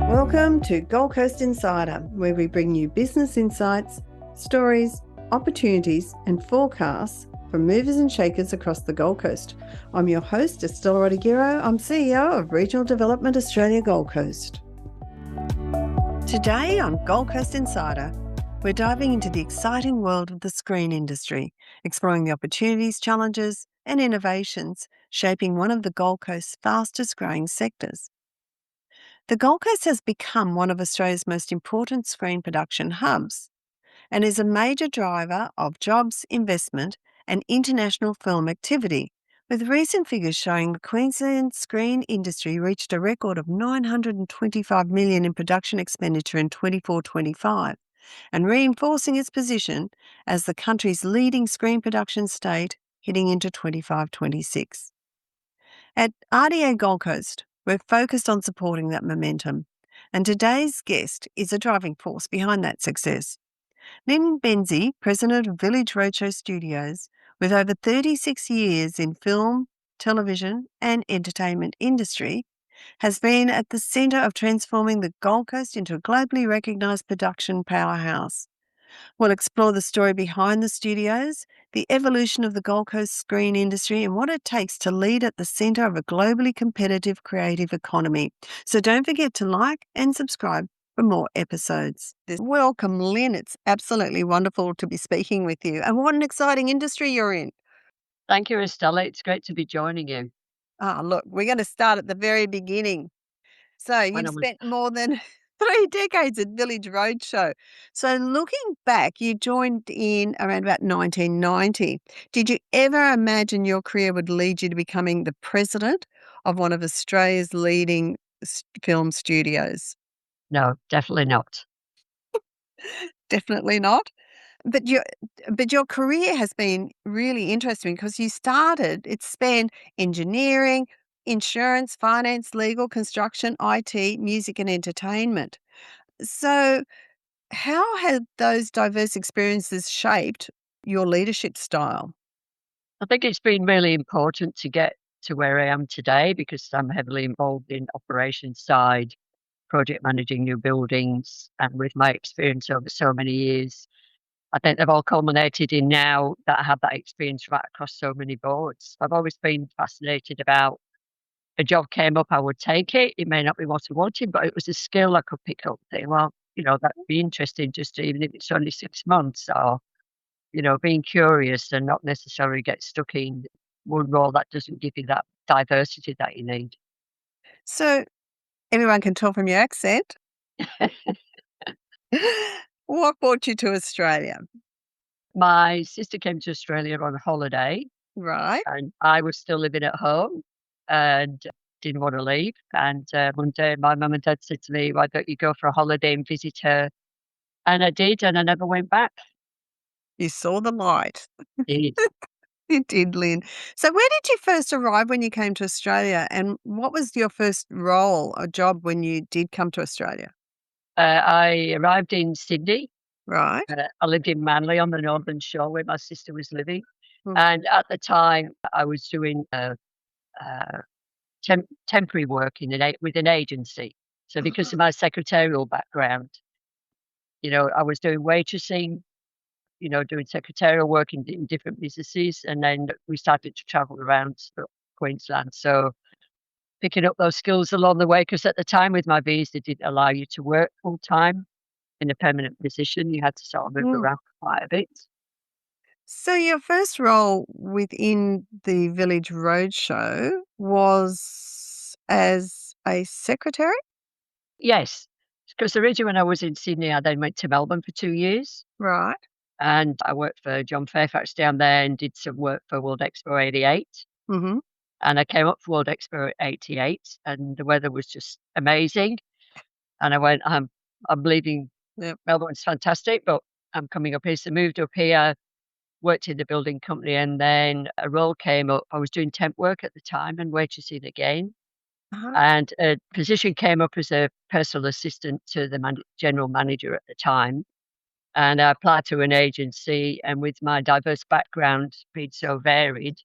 Welcome to Gold Coast Insider, where we bring you business insights, stories, opportunities, and forecasts from movers and shakers across the Gold Coast. I'm your host, Estella Rodiguero. I'm CEO of Regional Development Australia Gold Coast. Today on Gold Coast Insider, we're diving into the exciting world of the screen industry, exploring the opportunities, challenges, and innovations shaping one of the Gold Coast's fastest growing sectors. The Gold Coast has become one of Australia's most important screen production hubs and is a major driver of jobs, investment, and international film activity, with recent figures showing the Queensland screen industry reached a record of $925 million in production expenditure in 24-25, and reinforcing its position as the country's leading screen production state heading into 25-26. At RDA Gold Coast, we're focused on supporting that momentum, and today's guest is a driving force behind that success. Lynne Benzie, president of Village Roadshow Studios, with over 36 years in film, television, and entertainment industry, has been at the centre of transforming the Gold Coast into a globally recognised production powerhouse. We'll explore the story behind the studios, the evolution of the Gold Coast screen industry, and what it takes to lead at the centre of a globally competitive creative economy. So don't forget to like and subscribe for more episodes. Welcome, Lynne. It's absolutely wonderful to be speaking with you. And what an exciting industry you're in. Thank you, Estella. It's great to be joining you. Look, we're going to start at the very beginning. So you've spent more than 3 decades at Village Roadshow. So looking back, you joined in around about 1990. Did you ever imagine your career would lead you to becoming the president of one of Australia's leading film studios? No, definitely not. Definitely not. But your career has been really interesting because it spanned engineering, insurance, finance, legal, construction, IT, music and entertainment. So how have those diverse experiences shaped your leadership style? I think it's been really important to get to where I am today because I'm heavily involved in operations side, project managing new buildings, and with my experience over so many years, I think they've all culminated in now that I have that experience right across so many boards. I've always been fascinated about a job came up, I would take it. It may not be what I wanted, but it was a skill I could pick up. Think, well, that'd be interesting just even if it's only 6 months or, being curious and not necessarily get stuck in one role that doesn't give you that diversity that you need. So everyone can tell from your accent. What brought you to Australia? My sister came to Australia on holiday Right. and I was still living at home and didn't want to leave. And one day my mum and dad said to me, why don't you go for a holiday and visit her? And I did, and I never went back. You saw the light. Did. You did, Lynne. So where did you first arrive when you came to Australia, and what was your first role or job when you did come to Australia? I arrived in Sydney. Right. I lived in Manly on the Northern Shore where my sister was living. Mm. And at the time, I was doing temporary work with an agency. So because of my secretarial background, I was doing waitressing, doing secretarial work in different businesses. And then we started to travel around Queensland. So picking up those skills along the way, because at the time with my visa, it didn't allow you to work full time in a permanent position. You had to sort of move around quite a bit. So your first role within the Village Roadshow was as a secretary? Yes, because originally when I was in Sydney, I then went to Melbourne for 2 years, Right. and I worked for John Fairfax down there and did some work for World Expo '88. Mhm. And I came up for World Expo '88, and the weather was just amazing. And I went, I'm leaving. Yep. Melbourne's fantastic, but I'm coming up here. So moved up here, worked in the building company, and then a role came up. I was doing temp work at the time and waitressing again. Uh-huh. And a position came up as a personal assistant to the general manager at the time. And I applied to an agency, and with my diverse background being so varied,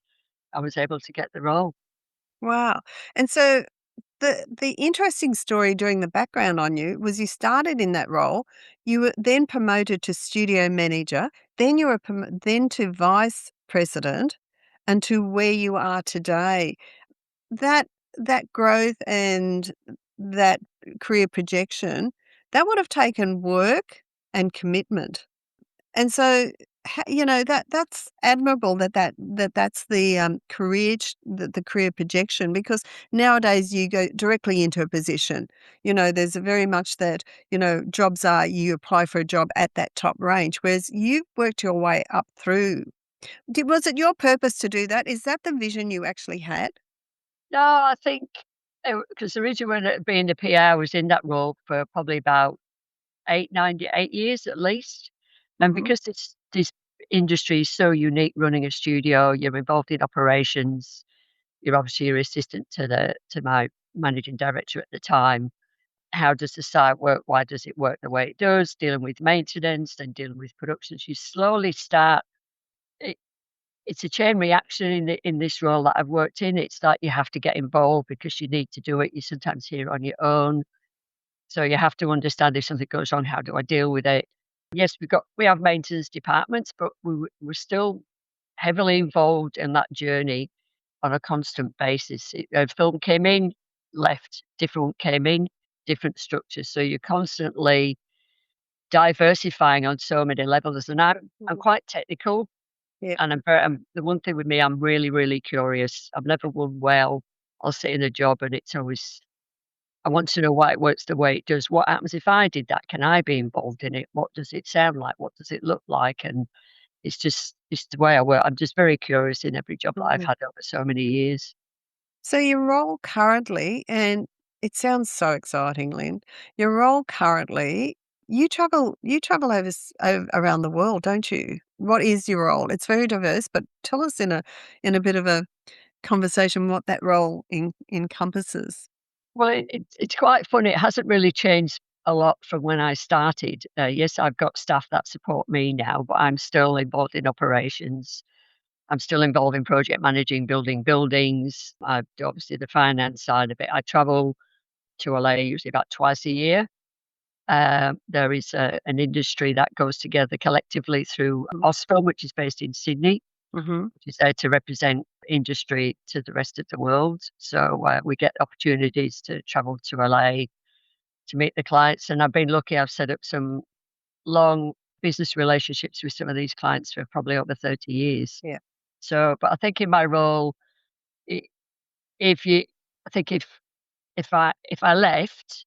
I was able to get the role. Wow. And so the interesting story doing the background on you was you started in that role, you were then promoted to studio manager, then you were then to vice president, and to where you are today. That that growth and that career projection, that would have taken work and commitment. And so, that's admirable that's the the career projection, because nowadays you go directly into a position. There's a very much that, jobs are you apply for a job at that top range, whereas you've worked your way up through. Was it your purpose to do that? Is that the vision you actually had? No, I think because originally when being the PA, I was in that role for probably about 8 years at least. And Mhm. because this industry is so unique, running a studio, you're involved in operations. You're obviously your assistant to my managing director at the time. How does the site work? Why does it work the way it does? Dealing with maintenance, then dealing with productions. You slowly start. It, it's a chain reaction in this role that I've worked in. It's like you have to get involved because you need to do it. You sometimes hear on your own, so you have to understand if something goes wrong, how do I deal with it? Yes, we have maintenance departments, but we're still heavily involved in that journey on a constant basis. A film came in, left, different one came in, different structures. So you're constantly diversifying on so many levels. And I'm Mhm. quite technical, Yeah. and the one thing with me, I'm really, really curious. I've never won well. I'll sit in a job and it's always I want to know why it works the way it does. What happens if I did that? Can I be involved in it? What does it sound like? What does it look like? And it's the way I work. I'm just very curious in every job that I've Mhm. had over so many years. So your role currently, and it sounds so exciting, Lynn. Your role currently, you travel around the world, don't you? What is your role? It's very diverse, but tell us in a bit of a conversation what that role encompasses. Well, it's quite funny. It hasn't really changed a lot from when I started. Yes, I've got staff that support me now, but I'm still involved in operations. I'm still involved in project managing, building buildings. I do obviously the finance side of it. I travel to LA usually about twice a year. There is an industry that goes together collectively through OSPO, which is based in Sydney, Mm-hmm. which is there to represent industry to the rest of the world. So we get opportunities to travel to LA to meet the clients. And I've been lucky, I've set up some long business relationships with some of these clients for probably over 30 years. Yeah. So, but I think in my role, I- if you, I think if I left,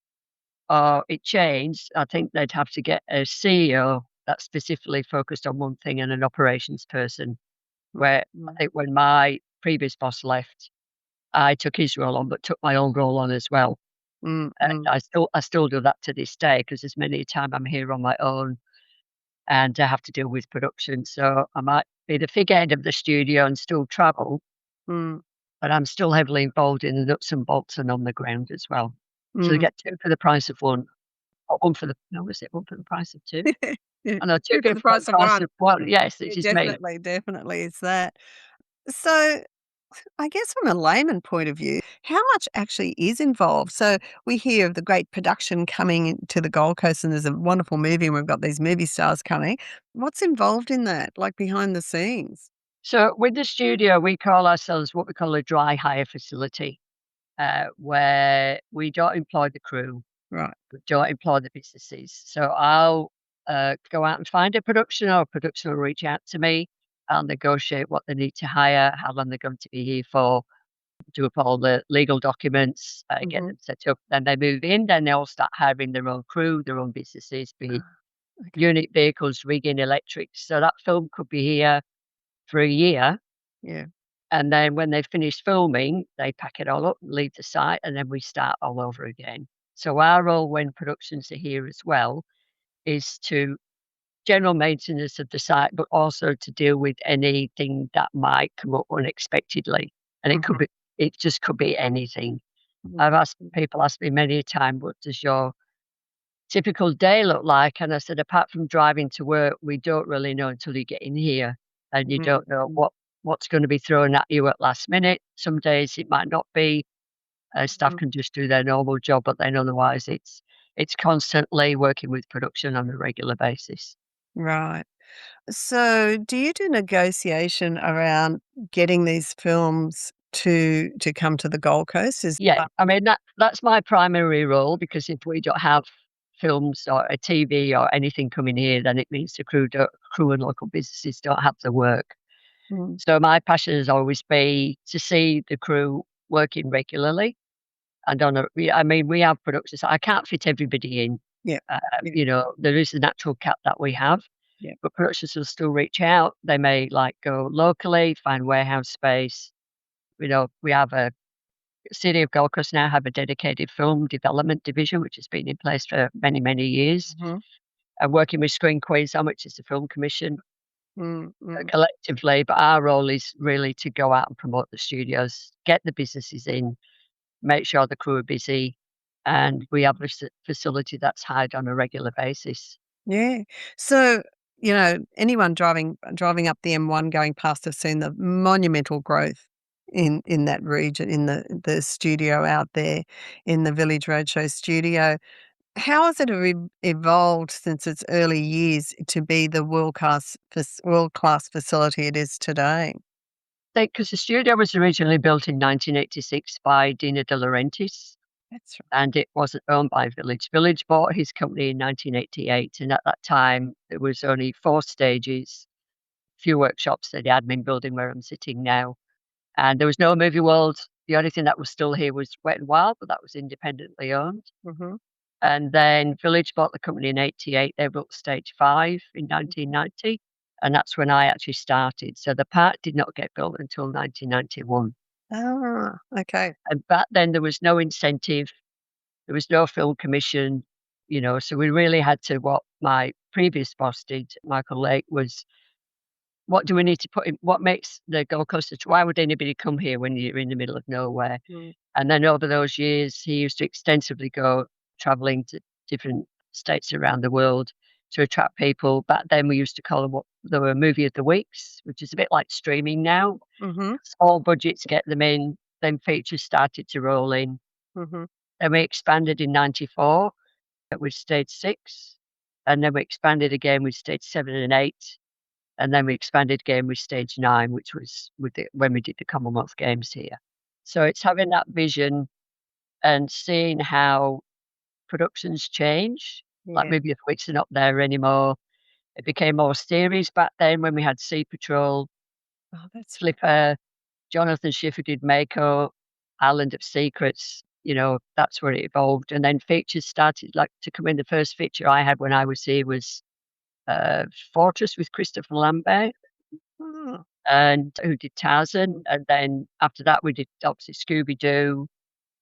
or it changed, I think they'd have to get a CEO that's specifically focused on one thing and an operations person. Where I Mm-hmm. think when my previous boss left, I took his role on, but took my own role on as well. And Mm-hmm. I still do that to this day because there's many a time I'm here on my own and I have to deal with production. So I might be the figurehead of the studio and still travel, but I'm still heavily involved in the nuts and bolts and on the ground as well. So you Mm-hmm. get two for the price of one. Or one for the no, was it one for the price of two? Yeah. I know, two 2 for people the for the price of price 1. of one. Yes, Yeah, this is me. definitely, definitely, it's that. So, I guess from a layman point of view, how much actually is involved? So we hear of the great production coming to the Gold Coast, and there's a wonderful movie, and we've got these movie stars coming. What's involved in that, like behind the scenes? So with the studio, we call ourselves what we call a dry hire facility, where we don't employ the crew, Right. we don't employ the businesses. So I'll go out and find a production, or a production will reach out to me. I'll negotiate what they need to hire, how long they're going to be here for, do up all the legal documents, get Mhm. them set up. Then they move in, then they'll start hiring their own crew, their own businesses, be it Okay. unit vehicles, rigging, electric. So that film could be here for a year. Yeah. And then when they've finished filming, they pack it all up, leave the site, and then we start all over again. So our role when productions are here as well is to general maintenance of the site, but also to deal with anything that might come up unexpectedly. And Mhm. it just could be anything. Mhm. I've asked people ask me many a time, what does your typical day look like? And I said, apart from driving to work, we don't really know until you get in here and you Mhm. don't know Mhm. what's going to be thrown at you at last minute. Some days it might not be. Staff Mm. can just do their normal job, but then otherwise it's constantly working with production on a regular basis. Right. So, do you do negotiation around getting these films to come to the Gold Coast? Is Yeah, I mean that's my primary role, because if we don't have films or a TV or anything coming here, then it means the crew and local businesses don't have the work. Mm, So my passion has always been to see the crew working regularly. And I mean, we have productions. I can't fit everybody in. yeah, yeah, There is a natural cap that we have, yeah. but productions will still reach out. They may like go locally, find warehouse space. We have a City of Gold Coast now have a dedicated film development division, which has been in place for many, many years. Mhm, And working with Screen Queensland, which is the film commission, mm, mm. collectively. But our role is really to go out and promote the studios, get the businesses in, make sure the crew are busy, and we have a facility that's hired on a regular basis. Yeah. So, anyone driving up the M1 going past have seen the monumental growth in that region, in the studio out there, in the Village Roadshow studio. How has it evolved since its early years to be the world-class facility it is today? Because the studio was originally built in 1986 by Dino De Laurentiis, That's right. and it wasn't owned by Village. Village bought his company in 1988, and at that time there was only 4 stages, few workshops, the admin building where I'm sitting now, and there was no movie world. The only thing that was still here was Wet and Wild, but that was independently owned. Mhm. And then Village bought the company in '88. They built Stage 5 in 1990, and that's when I actually started. So the park did not get built until 1991. Ah, okay. And back then there was no incentive, there was no film commission, so we really had to, what my previous boss did, Michael Lake, was what do we need to put in, what makes the Gold Coast, why would anybody come here when you're in the middle of nowhere? Mm, And then over those years, he used to extensively go traveling to different states around the world to attract people. Back then, we used to call them, what they were, movie of the weeks, which is a bit like streaming now. mhm, Small budgets get them in, then features started to roll in. mhm. Then we expanded in '94 with stage 6, and then we expanded again with stage 7 and 8, and then we expanded again with stage 9, which was when we did the Commonwealth Games here. So it's having that vision and seeing how productions change. Like Yeah. maybe if Wicks are not there anymore, it became more series back then when we had Sea Patrol, Oh, that's right. Flipper, Jonathan Schiffer did Mako, Island of Secrets. That's where it evolved. And then features started like to come in. The first feature I had when I was here was Fortress with Christopher Lambert, Oh, and who did Tarzan. And then after that, we did obviously Scooby Doo,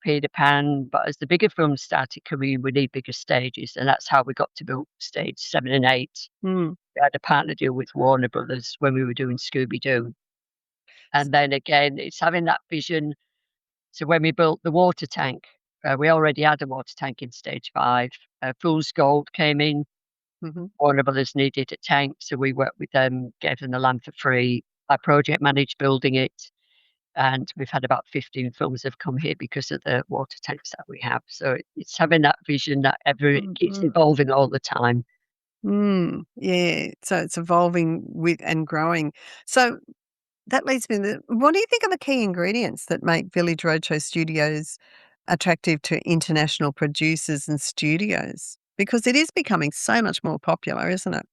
Peter Pan. But as the bigger films started coming in, we need bigger stages, and that's how we got to build stage 7 and 8. mm. We had a partner deal with Warner Brothers when we were doing Scooby Doo, and then again, it's having that vision. So when we built the water tank, we already had a water tank in stage 5. Fool's Gold came in. Mhm. Warner Brothers needed a tank, so we worked with them, gave them the land for free. I project managed building it, and we've had about 15 films have come here because of the water tanks that we have. So it's having that vision that it Mm, keeps mm, evolving all the time. yeah, so it's evolving with and growing. So that leads me to, what do you think are the key ingredients that make Village Roadshow Studios attractive to international producers and studios? Because it is becoming so much more popular, isn't it?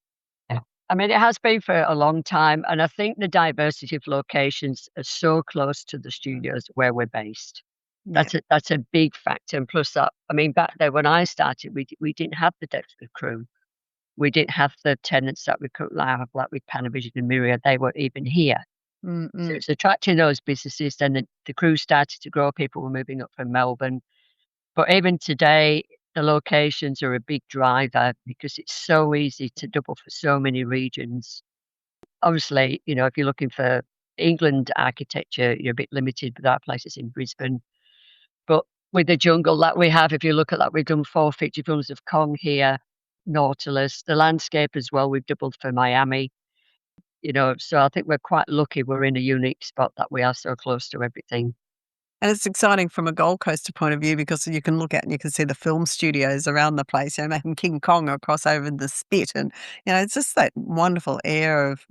Yeah. I mean, it has been for a long time, and I think the diversity of locations are so close to the studios where we're based. Yeah. That's a big factor, and plus that, I mean, back there when I started, we didn't have the depth of crew. We didn't have the tenants that we could now have, like with Panavision and Myriad. They weren't even here. So Mm-mm. it's attracting those businesses. Then the crew started to grow. People were moving up from Melbourne. But even today, the locations are a big driver because it's so easy to double for so many regions. Obviously, if you're looking for England architecture, you're a bit limited with our places in Brisbane. But with the jungle that we have, if you look at that, we've done 4 feature films of Kong here, Nautilus, the landscape as well. We've doubled for Miami. So I think we're quite lucky. We're in a unique spot that we are so close to everything. And it's exciting from a Gold Coaster point of view because you can look at and you can see the film studios around the place, making King Kong across over the spit. And, it's just that wonderful air of,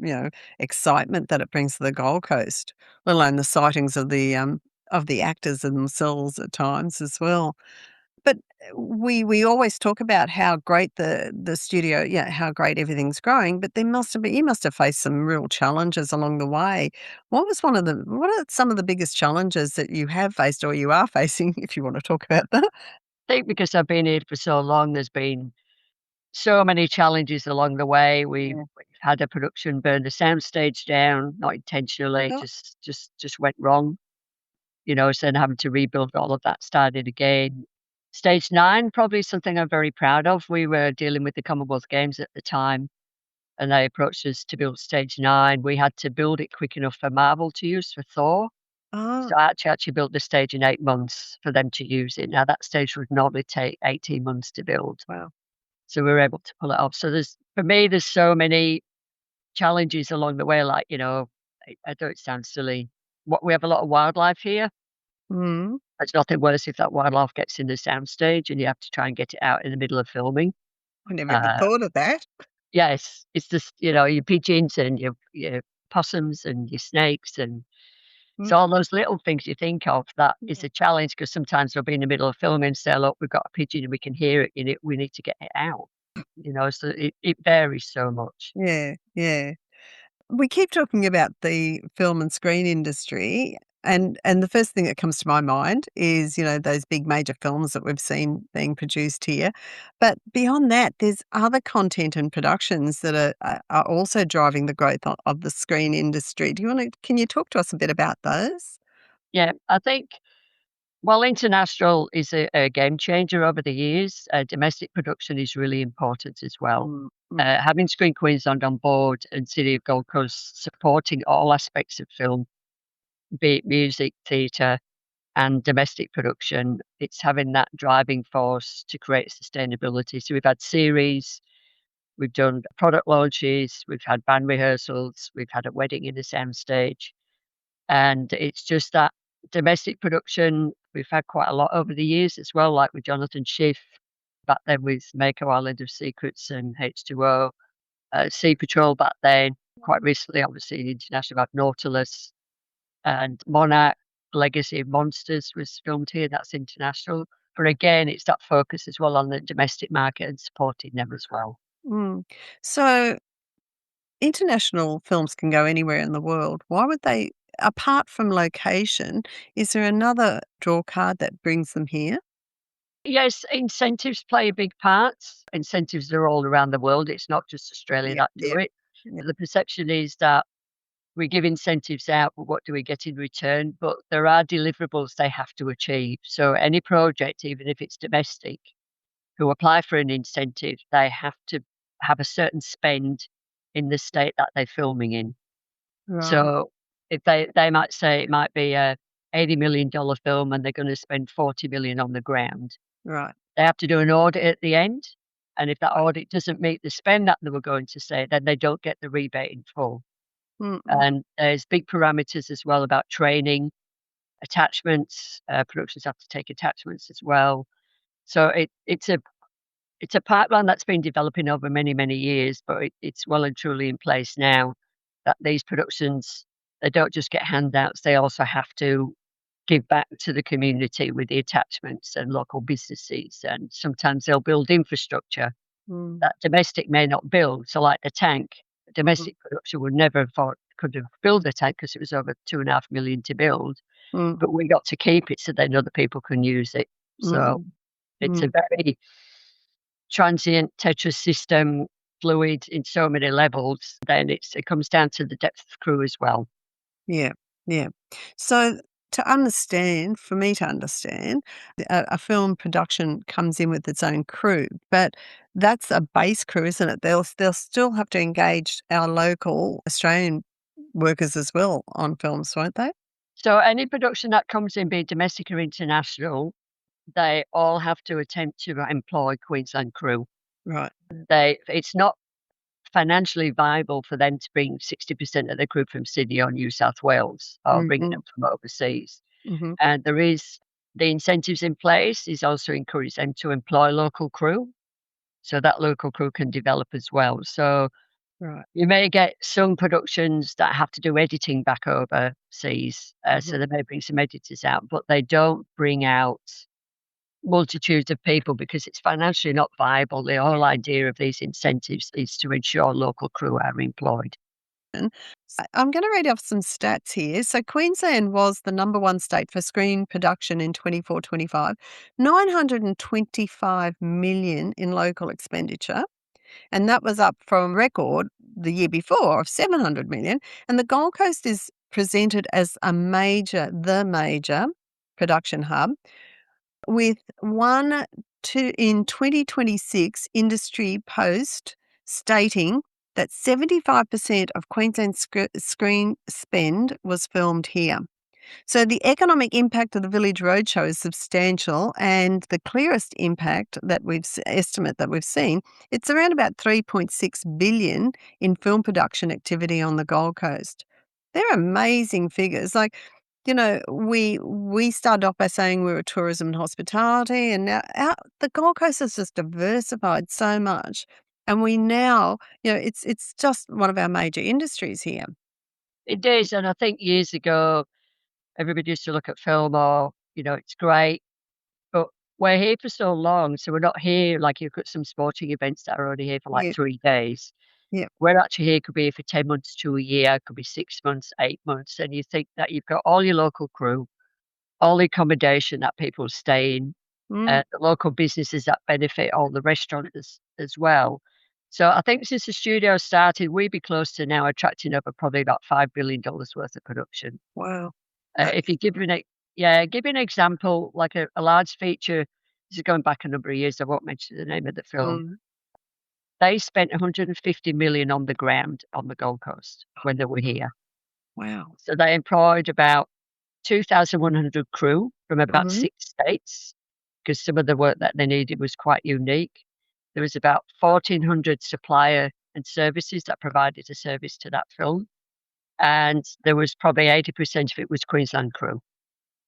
excitement that it brings to the Gold Coast, let alone the sightings of the actors themselves at times as well. But we always talk about how great the studio, yeah, how great everything's growing, but you must have faced some real challenges along the way. What are some of the biggest challenges that you have faced or you are facing, if you want to talk about that? I think because I've been here for so long, there's been so many challenges along the way. Yeah. We've had a production burn the soundstage down, not intentionally, Oh, just went wrong. So then having to rebuild all of that, started again. Stage 9, probably something I'm very proud of. We were dealing with the Commonwealth Games at the time, and they approached us to build stage 9. We had to build it quick enough for Marvel to use for Thor. oh, So I actually built the stage in 8 months for them to use it. Now that stage would normally take 18 months to build. wow. So we were able to pull it off. So for me, there's so many challenges along the way. Like, I know it sounds silly. We have a lot of wildlife here. Mm, There's nothing worse if that wildlife gets in the soundstage and you have to try and get it out in the middle of filming. I never even Uh, thought of that. yes, it's just, your pigeons and your possums and your snakes and Mm, so all those little things you think of, that is mm, a challenge because sometimes we'll be in the middle of filming and say, look, we've got a pigeon and we can hear it, we need to get it out. So it varies so much. yeah, yeah. We keep talking about the film and screen industry, and the first thing that comes to my mind is, those big major films that we've seen being produced here. But beyond that, there's other content and productions that are also driving the growth of the screen industry. Can you talk to us a bit about those? Yeah, I think, while international is a game changer over the years, domestic production is really important as well. Mm, mm, Having Screen Queensland on board and City of Gold Coast supporting all aspects of film, be it music, theatre, and domestic production, it's having that driving force to create sustainability. So we've had series, we've done product launches, we've had band rehearsals, we've had a wedding in the soundstage, and it's just that domestic production. We've had quite a lot over the years as well, like with Jonathan Schiff, back then with Mako Island of Secrets and H2O, Sea Patrol back then. Quite recently, obviously, the international had Nautilus and Monarch. Legacy of Monsters was filmed here. That's international. But again, it's that focus as well on the domestic market and supporting them as well. mm. So international films can go anywhere in the world. Why would they, apart from location, is there another draw card that brings them here? Yes, incentives play a big part. Incentives are all around the world. It's not just Australia Yeah, that do yeah, it. yeah. The perception is that we give incentives out, but what do we get in return? But there are deliverables they have to achieve. So any project, even if it's domestic, who apply for an incentive, they have to have a certain spend in the state that they're filming in. Right, So if they might say it might be a $80 million film and they're going to spend 40 million on the ground, right. they have to do an audit at the end. And if that audit doesn't meet the spend that they were going to say, then they don't get the rebate in full. Mm-mm, And there's big parameters as well about training, attachments. Productions have to take attachments as well. So it's a pipeline that's been developing over many, many years, but it's well and truly in place now that these productions, they don't just get handouts, they also have to give back to the community with the attachments and local businesses. And sometimes they'll build infrastructure mm, that domestic may not build. So, like the tank, mhm, domestic production would never have thought could have built the tank because it was over 2.5 million to build. mm, But we got to keep it so then other people can use it. So mm, it's mm. a very transient Tetris system, fluid in so many levels. Then it comes down to the depth of crew as well. Yeah, yeah. So for me to understand, a film production comes in with its own crew, but that's a base crew, isn't it? They'll still have to engage our local Australian workers as well on films, won't they? So any production that comes in, be it domestic or international, they all have to attempt to employ Queensland crew. Right. It's not financially viable for them to bring 60% of their crew from Sydney or New South Wales or bringing Mm-hmm. them from overseas. Mm-hmm. And there is the incentives in place is also encourage them to employ local crew so that local crew can develop as well. So Right. you may get some productions that have to do editing back overseas. So Mm-hmm. they may bring some editors out, but they don't bring out multitudes of people because it's financially not viable. The whole idea of these incentives is to ensure local crew are employed. I'm going to read off some stats here. So, Queensland was the number one state for screen production in 24-25, 925 million in local expenditure. And that was up from record the year before of 700 million. And the Gold Coast is presented as the major production hub with in 2026 industry post stating that 75% of Queensland's screen spend was filmed here. So the economic impact of the Village Roadshow is substantial, and the clearest impact that estimate that we've seen, it's around about 3.6 billion in film production activity on the Gold Coast. They're amazing figures. Like, we started off by saying we were tourism and hospitality, and now the Gold Coast has just diversified so much, and we now, it's just one of our major industries here. It is, and I think years ago, everybody used to look at film or, it's great, but we're here for so long, so we're not here like you've got some sporting events that are only here for like Yeah, 3 days. yeah. We're actually here, could be here for 10 months to a year, could be 6 months, 8 months, and you think that you've got all your local crew, all the accommodation that people stay in, Mm, the local businesses that benefit, all the restaurants as well. So I think since the studio started, we'd be close to now attracting over probably about $5 billion worth of production. wow. If you give me an give me an example, like a large feature, this is going back a number of years, I won't mention the name of the film. Mm, They spent 150 million on the ground on the Gold Coast when they were here. wow. So they employed about 2,100 crew from about Mhm. 6 states, because some of the work that they needed was quite unique. There was about 1,400 supplier and services that provided a service to that film, and there was probably 80% of it was Queensland crew.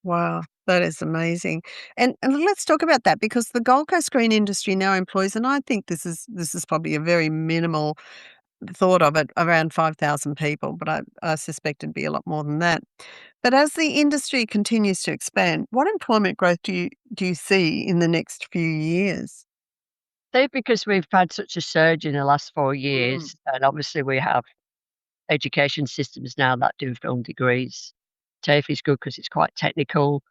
Wow, that is amazing. And let's talk about that because the Gold Coast green industry now employs, and I think this is probably a very minimal thought of it, around 5,000 people, but I suspect it'd be a lot more than that. But as the industry continues to expand, what employment growth do you see in the next few years? Say because we've had such a surge in the last 4 Mm, years, and obviously we have education systems now that do film degrees. TAFE is good because it's quite technical.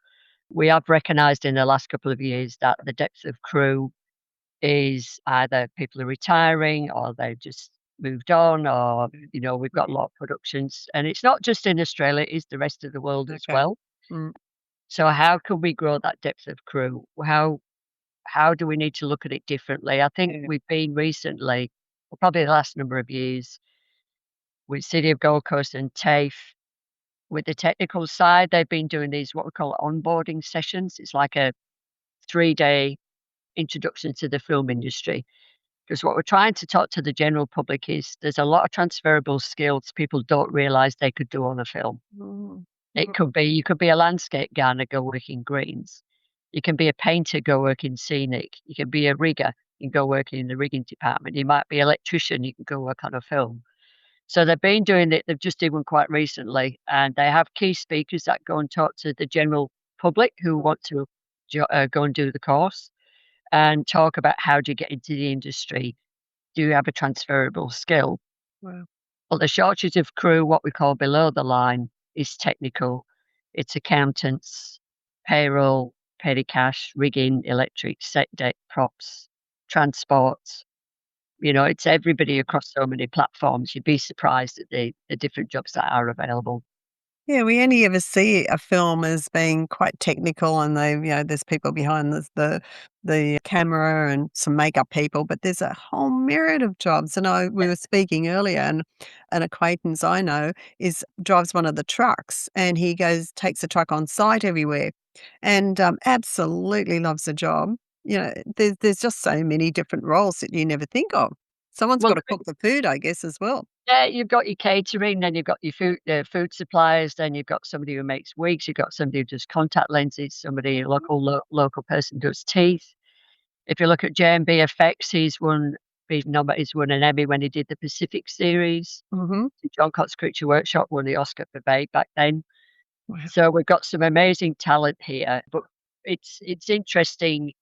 We have recognised in the last couple of years that the depth of crew is either people are retiring or they've just moved on or, we've got a lot of productions. And it's not just in Australia, it's the rest of the world as okay. well. Mm, So how can we grow that depth of crew? How do we need to look at it differently? I think yeah. we've been recently, well, probably the last number of years, with City of Gold Coast and TAFE, with the technical side, they've been doing these what we call onboarding sessions. It's like a 3-day introduction to the film industry. Because what we're trying to talk to the general public is there's a lot of transferable skills people don't realize they could do on a film. Mm, It mhm, could be you could be a landscape gardener, go work in greens. You can be a painter, go work in scenic. You can be a rigger, you can go work in the rigging department. You might be an electrician, you can go work on a film. So they've been doing it. They've just did one quite recently, and they have key speakers that go and talk to the general public who want to go and do the course and talk about how do you get into the industry. Do you have a transferable skill? wow. Well, the shortage of crew, what we call below the line, is technical. It's accountants, payroll, petty cash, rigging, electric, set deck, props, transport. It's everybody across so many platforms. You'd be surprised at the different jobs that are available. Yeah, we only ever see a film as being quite technical, and there's people behind the camera and some makeup people, but there's a whole myriad of jobs. And we were speaking earlier, and an acquaintance I know drives one of the trucks, and he takes the truck on site everywhere, and absolutely loves the job. There's just so many different roles that you never think of. Someone's Well, got to cook the food, I guess, as well. yeah, you've got your catering, then you've got your food suppliers, then you've got somebody who makes wigs, you've got somebody who does contact lenses, somebody a local person does teeth. If you look at J&B Effects, he's won an Emmy when he did the Pacific series. Mhm. John Cott's Creature Workshop won the Oscar for Babe back then. Wow. So we've got some amazing talent here, but it's interesting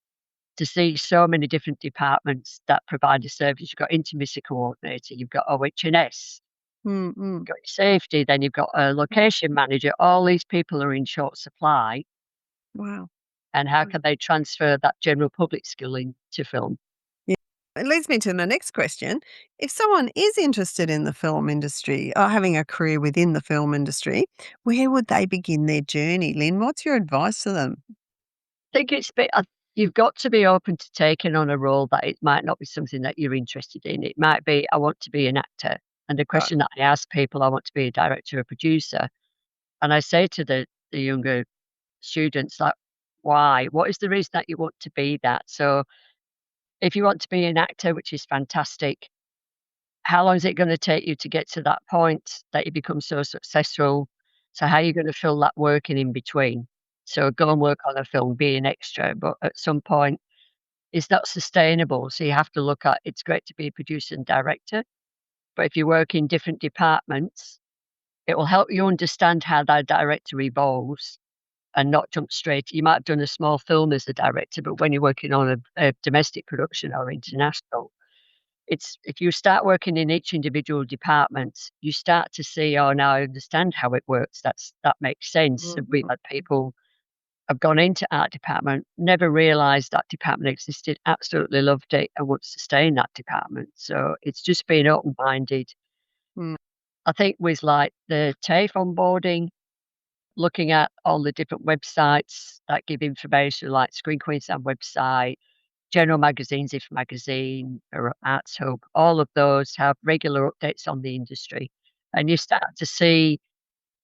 to see so many different departments that provide a service. You've got intimacy coordinator, you've got OH&S, Mm, mm. got your safety, then you've got a location manager. All these people are in short supply, Wow. and how can they transfer that general public skill into film? Yeah. It leads me to the next question. If someone is interested in the film industry or having a career within the film industry, where would they begin their journey, Lynn? What's your advice to them? I think you've got to be open to taking on a role that it might not be something that you're interested in. It might be, I want to be an actor. And the Right. question that I ask people, I want to be a director or producer. And I say to the younger students, like, why? What is the reason that you want to be that? So if you want to be an actor, which is fantastic, how long is it going to take you to get to that point that you become so successful? So how are you going to fill that work in between? So go and work on a film, be an extra, but at some point it's not sustainable. So you have to look at, it's great to be a producer and director, but if you work in different departments, it will help you understand how that director evolves and not jump straight. You might have done a small film as a director, but when you're working on a domestic production or international, it's if you start working in each individual department, you start to see, oh, now I understand how it works. That makes sense. And we've Mhm. had people have gone into art department, never realised that department existed, absolutely loved it, and wants to stay in that department. So it's just being open minded. Mm. I think with like the TAFE onboarding, looking at all the different websites that give information, like Screen Queensland website, general magazines, If Magazine or Arts Hub, all of those have regular updates on the industry. And you start to see,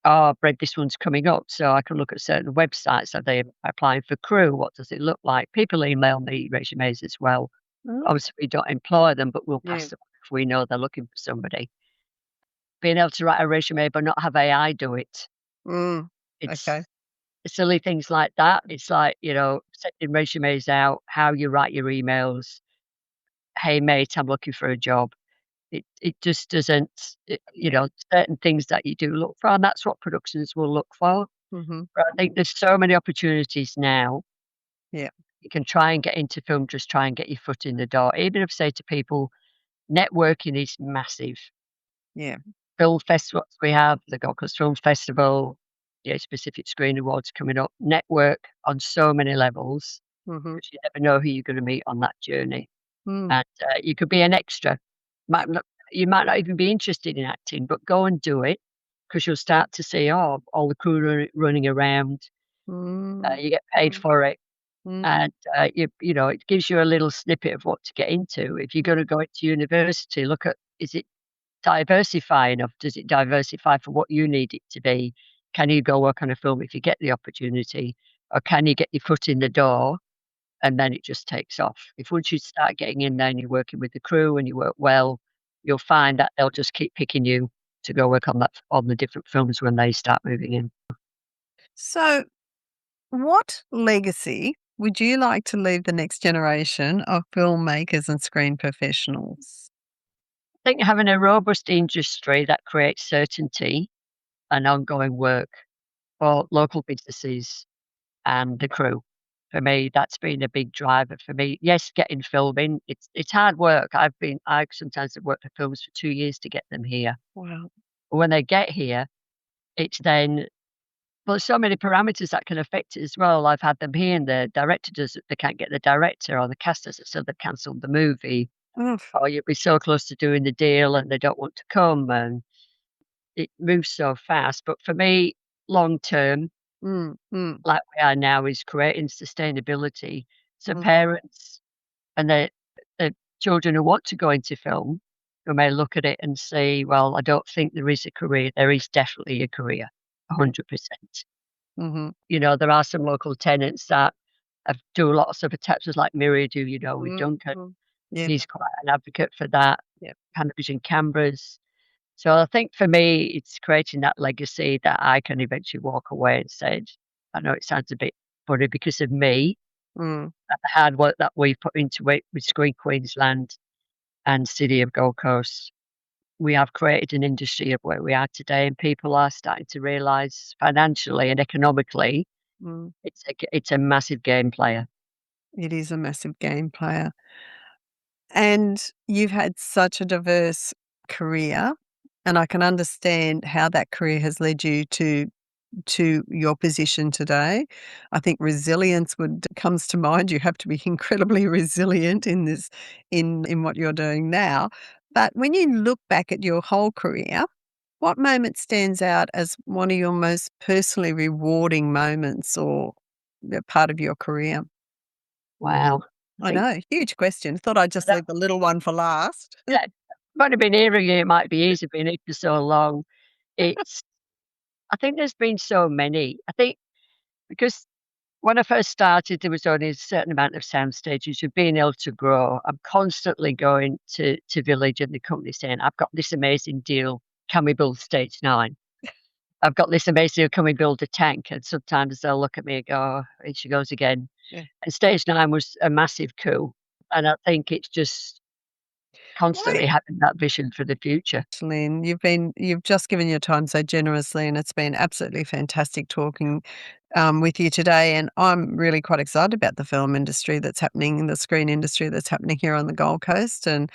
oh, I've read this one's coming up, so I can look at certain websites. Are they applying for crew? What does it look like? People email me resumes as well. Oh, Obviously, we don't employ them, but we'll yeah. pass them on if we know they're looking for somebody. Being able to write a resume but not have AI do it. Mm. Okay. It's silly things like that. It's like, sending resumes out, how you write your emails. Hey, mate, I'm looking for a job. It just doesn't, certain things that you do look for, and that's what productions will look for. Mhm. But I think there's so many opportunities now. Yeah. You can try and get into film, just try and get your foot in the door. Even if I say to people, networking is massive. Yeah. Film festivals we have, the Gold Coast Film Festival, the Age Pacific Screen Awards coming up. Network on so many levels Mhm. because you never know who you're going to meet on that journey. Mm. And you could be an extra. Might not, you might not even be interested in acting, but go and do it because you'll start to see, oh, all the crew running around. Mm. You get paid Mm. for it, Mm. and it gives you a little snippet of what to get into. If you're going to go into university, look at, is it diversify enough? Does it diversify for what you need it to be? Can you go work on a film if you get the opportunity, or can you get your foot in the door and then it just takes off? If once you start getting in there and you're working with the crew and you work well, you'll find that they'll just keep picking you to go work on the different films when they start moving in. So, what legacy would you like to leave the next generation of filmmakers and screen professionals? I think having a robust industry that creates certainty and ongoing work for local businesses and the crew. For me, that's been a big driver for me. Yes, getting filming, it's hard work. I sometimes have worked for films for 2 years to get them here. Wow. But when they get here, it's then well, there's so many parameters that can affect it as well. I've had them here and the director does they can't get the director or the cast does it, so they've cancelled the movie. Oof. Or you'll be so close to doing the deal and they don't want to come and it moves so fast. But for me, long term, Mm. Mm. like we are now, is creating sustainability. So Mm. parents and the children who want to go into film, who may look at it and say, "Well, I don't think there is a career." There is definitely a career, 100%. Mhm. There are some local tenants that do lots of attachments like Myriad do, with Mm. Duncan. Mm. Yeah. He's quite an advocate for that. Yeah. Panavision cameras. So I think for me, it's creating that legacy that I can eventually walk away and say, I know it sounds a bit funny because of me, Mm, the hard work that we've put into it with Screen Queensland and City of Gold Coast. We have created an industry of where we are today, and people are starting to realise financially and economically, mm. it's a massive game player. It is a massive game player. And you've had such a diverse career, and I can understand how that career has led you to your position today. I think resilience would comes to mind. You have to be incredibly resilient in this in what you're doing now. But when you look back at your whole career, what moment stands out as one of your most personally rewarding moments or a part of your career? Wow. I I think know, huge question. Thought I'd just that, leave the little one for last. yeah, might have been hearing it might be easy being here for so long. It's I think there's been so many. I think because when I first started, there was only a certain amount of sound stages. You're being able to grow. I'm constantly going to village and the company saying, "I've got this amazing deal. Can we build stage 9? I've got this amazing deal. Can we build a tank?" And sometimes they'll look at me and go, "Oh, here she goes again." Yeah. And stage 9 was a massive coup, and I think it's just Why constantly having that vision for the future. Lynne, you've just given your time so generously, and it's been absolutely fantastic talking with you today. And I'm really quite excited about the film industry that's happening, the screen industry that's happening here on the Gold Coast, and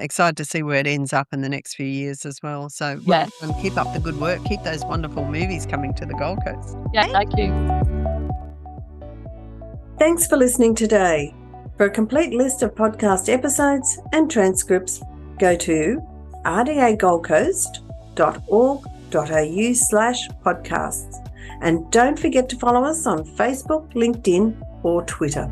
excited to see where it ends up in the next few years as well. So well Yeah, done. Keep up the good work. Keep those wonderful movies coming to the Gold Coast. yeah, thank you. Thanks for listening today. For a complete list of podcast episodes and transcripts, go to rdagoldcoast.org.au/podcasts. And don't forget to follow us on Facebook, LinkedIn, or Twitter.